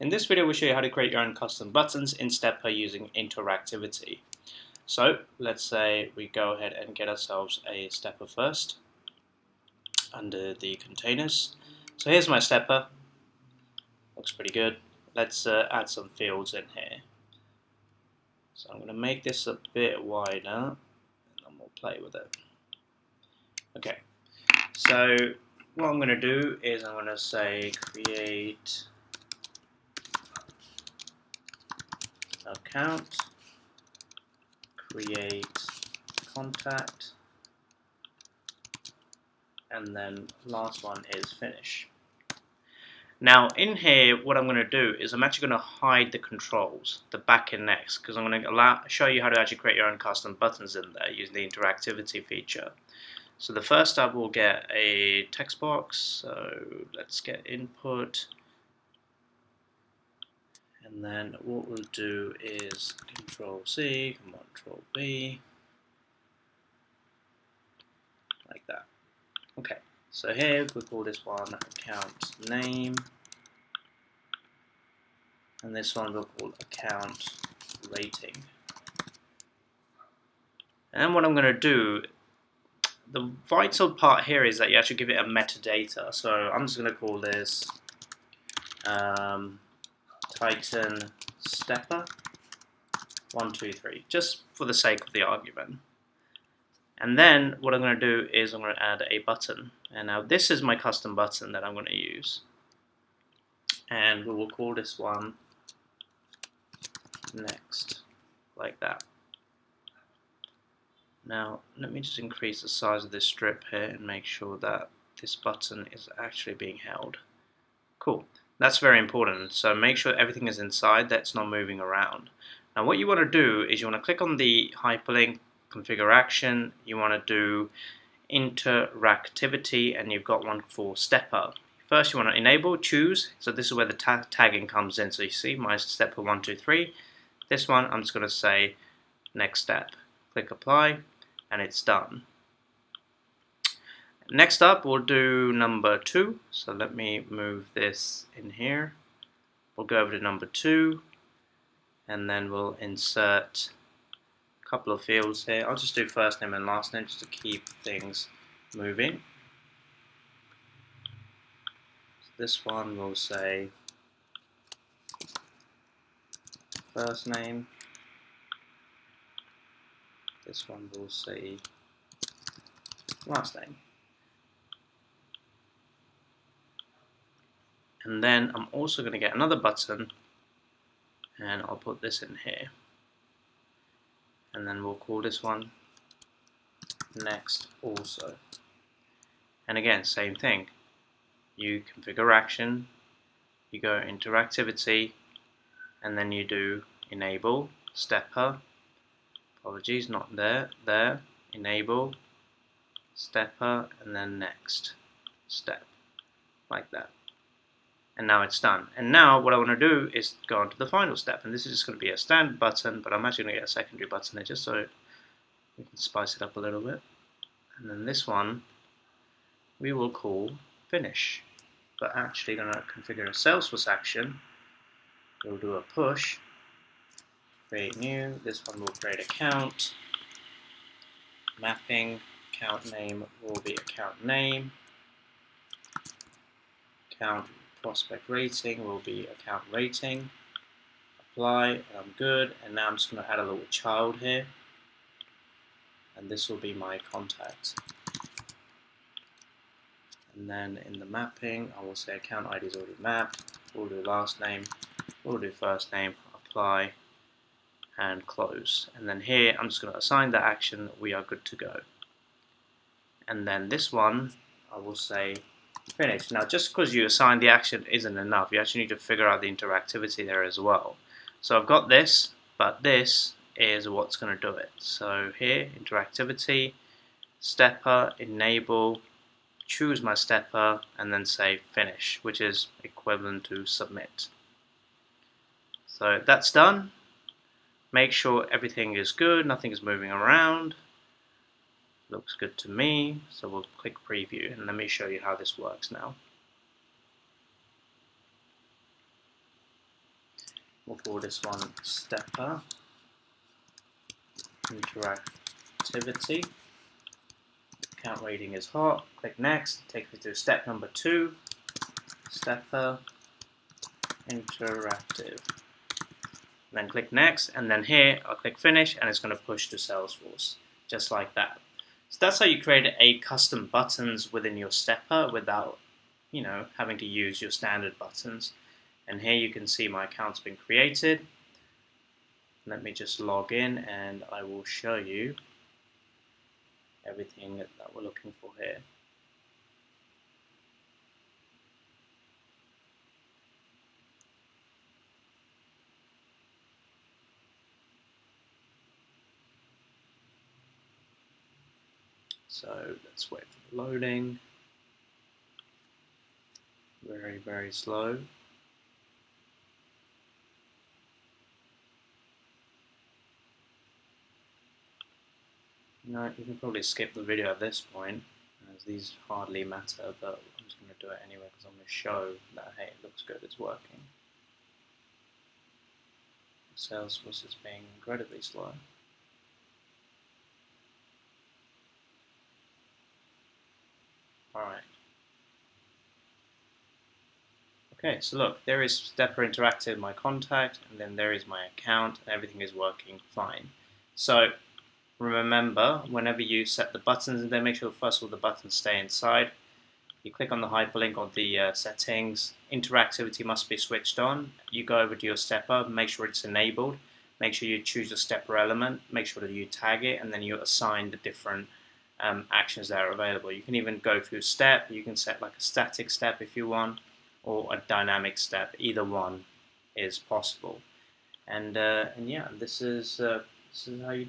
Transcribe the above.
In this video, we'll show you how to create your own custom buttons in Stepper using interactivity. So let's say we go ahead and get ourselves a Stepper first under the containers. So here's my Stepper. Looks pretty good. Let's add some fields in here. So I'm going to make this a bit wider and then we'll play with it. Okay, so what I'm going to do is I'm going to say create account, create contact, and then last one is finish. Now in here what I'm going to do is I'm actually going to hide the controls, the back and next, because I'm going to show you how to actually create your own custom buttons in there using the interactivity feature. So the first up we'll get a text box, so let's get input, and then what we'll do is Control C, Control V, like that. Okay, so here we call this one account name, and this one we'll call account rating. And then what I'm going to do, the vital part here is that you actually give it a metadata. So I'm just going to call this Titan Stepper 123, just for the sake of the argument. And then what I'm going to do is I'm going to add a button. And now this is my custom button that I'm going to use. And we will call this one next, like that. Now let me just increase the size of this strip here and make sure that this button is actually being held. Cool. That's very important. So make sure everything is inside, that's not moving around. Now what you want to do is you want to click on the hyperlink, configure action, you want to do interactivity, and you've got one for Stepper. First you want to enable, choose, so this is where the tagging comes in. So you see my Stepper 123. This one I'm just going to say next step. Click apply and it's done. Next up we'll do number 2. So let me move this in here. We'll go over to number 2 and then we'll insert a couple of fields here. I'll just do first name and last name just to keep things moving. So this one will say first name. This one will say last name. And then I'm also going to get another button and I'll put this in here. And then we'll call this one next also. And again, same thing. You configure action, you go interactivity, and then you do enable, Stepper, apologies, not there, enable, Stepper, and then next step, like that. And now it's done. And now what I want to do is go on to the final step, and this is just going to be a standard button, but I'm actually going to get a secondary button here just so we can spice it up a little bit. And then this one we will call finish, but actually going to configure a Salesforce action. We'll do a push, create new, this one will create account, mapping, account name will be account name, account prospect rating will be account rating, apply, and I'm good. And now I'm just going to add a little child here, and this will be my contact. And then in the mapping I will say account ID is already mapped, we'll do last name, we'll do first name, apply, and close. And then here I'm just going to assign the action, we are good to go. And then this one I will say finish. Now just because you assign the action isn't enough, you actually need to figure out the interactivity there as well. So I've got this, but this is what's going to do it. So here, interactivity, Stepper, enable, choose my Stepper, and then say finish, which is equivalent to submit. So that's done. Make sure everything is good, nothing is moving around. Looks good to me, so we'll click preview and let me show you how this works now. We'll call this one stepper interactivity. Count rating is hot. Click next. Take me to step number 2. Stepper interactive. Then click next, and then here I'll click finish, and it's going to push to Salesforce, just like that. So that's how you create a custom buttons within your stepper without, having to use your standard buttons. And here you can see my account's been created. Let me just log in, and I will show you everything that we're looking for here. So let's wait for the loading. Very, very slow. No, you can probably skip the video at this point, as these hardly matter, but I'm just going to do it anyway because I'm going to show that, hey, it looks good, it's working. Salesforce is being incredibly slow. Alright. Okay, so look, there is Stepper Interactive, my contact, and then there is my account, and everything is working fine. So remember, whenever you set the buttons in there, make sure first of all the buttons stay inside. You click on the hyperlink on the settings. Interactivity must be switched on. You go over to your stepper, make sure it's enabled. Make sure you choose the stepper element, make sure that you tag it, and then you assign the different actions that are available. You can even go through step. You can set like a static step if you want, or a dynamic step. Either one is possible. And yeah, this is how you do it.